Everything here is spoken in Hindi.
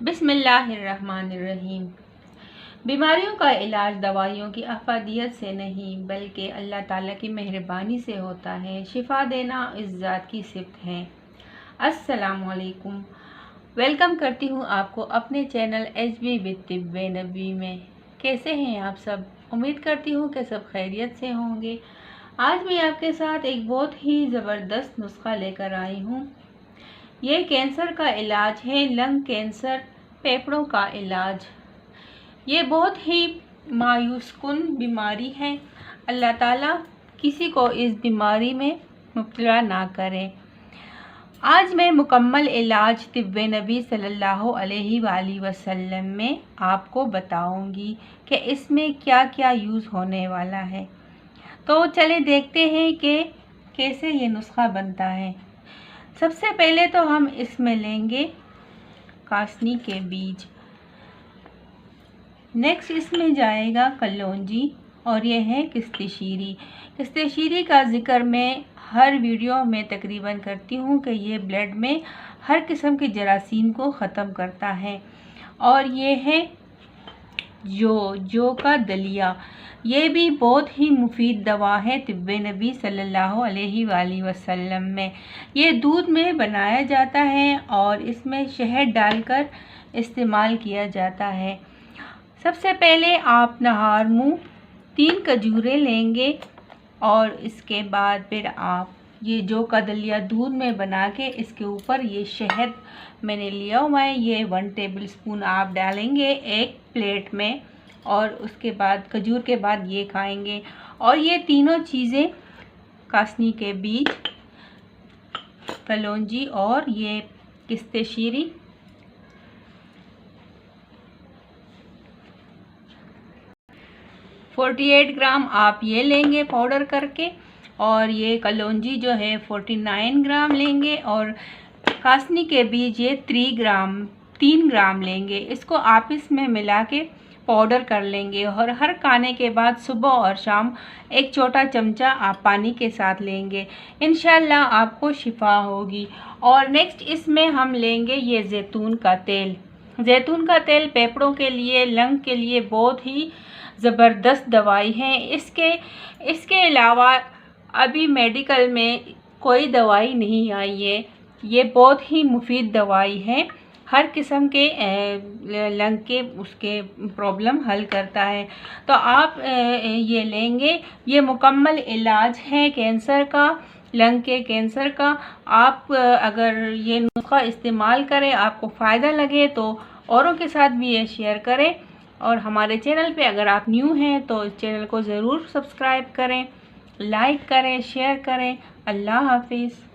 बिस्मिल्लाहिर्रहमानिर्रहीम। बीमारियों का इलाज दवाइयों की अफादियत से नहीं बल्कि अल्लाह ताला की मेहरबानी से होता है। शिफा देना इस ज़ात की सिफ़त है। अस्सलामु अलैकुम। वेलकम करती हूँ आपको अपने चैनल HB विद तिब्बे नबी में। कैसे हैं आप सब? उम्मीद करती हूँ कि सब खैरियत से होंगे। आज मैं आपके साथ एक बहुत ही ज़बरदस्त नुस्खा लेकर आई हूँ। ये कैंसर का इलाज है, लंग कैंसर, फेफड़ों का इलाज। ये बहुत ही मायूसकुन बीमारी है। अल्लाह ताला किसी को इस बीमारी में मुब्तला ना करे। आज मैं मुकम्मल इलाज तिब्बे नबी सल्लल्लाहु अलैहि वसल्लम में आपको बताऊंगी कि इसमें क्या क्या यूज़ होने वाला है। तो चले देखते हैं कि कैसे ये नुस्खा बनता है। सबसे पहले तो हम इसमें लेंगे कासनी के बीज। नेक्स्ट इसमें जाएगा कलौंजी और ये है किस्तिशीरी। किस्तिशीरी का ज़िक्र मैं हर वीडियो में तकरीबन करती हूँ कि ये ब्लड में हर किस्म के जरासीम को ख़त्म करता है। और ये है जो का दलिया। ये भी बहुत ही मुफीद दवा है तिब्बे नबी सल्लल्लाहु अलैहि वसल्लम में। ये दूध में बनाया जाता है और इसमें शहद डालकर इस्तेमाल किया जाता है। सबसे पहले आप नहार मुँह 3 खजूरें लेंगे और इसके बाद फिर आप ये जो का दलिया दूध में बना के इसके ऊपर ये शहद मैंने लिया हुआ है, ये 1 टेबलस्पून आप डालेंगे एक प्लेट में और उसके बाद खजूर के बाद ये खाएंगे। और ये तीनों चीज़ें कासनी के बीज, कलौंजी और ये किस्तिशीरी और 48 ग्राम आप ये लेंगे पाउडर करके, और ये कलौंजी जो है 49 ग्राम लेंगे और कासनी के बीज ये 3 ग्राम लेंगे। इसको आपस में मिला के पाउडर कर लेंगे और हर खाने के बाद सुबह और शाम एक छोटा चमचा आप पानी के साथ लेंगे। इंशाल्लाह आपको शिफा होगी। और नेक्स्ट इसमें हम लेंगे ये जैतून का तेल। जैतून का तेल फेफड़ों के लिए, लंग के लिए बहुत ही ज़बरदस्त दवाई है। इसके अलावा अभी मेडिकल में कोई दवाई नहीं आई है। ये बहुत ही मुफीद दवाई है, हर किस्म के लंग के उसके प्रॉब्लम हल करता है। तो आप ये लेंगे। ये मुकम्मल इलाज है कैंसर का, लंग के कैंसर का। आप अगर ये नुस्खा इस्तेमाल करें, आपको फ़ायदा लगे तो औरों के साथ भी ये शेयर करें। और हमारे चैनल पे अगर आप न्यू हैं तो इस चैनल को ज़रूर सब्सक्राइब करें, लाइक करें, शेयर करें। अल्लाह हाफिज़।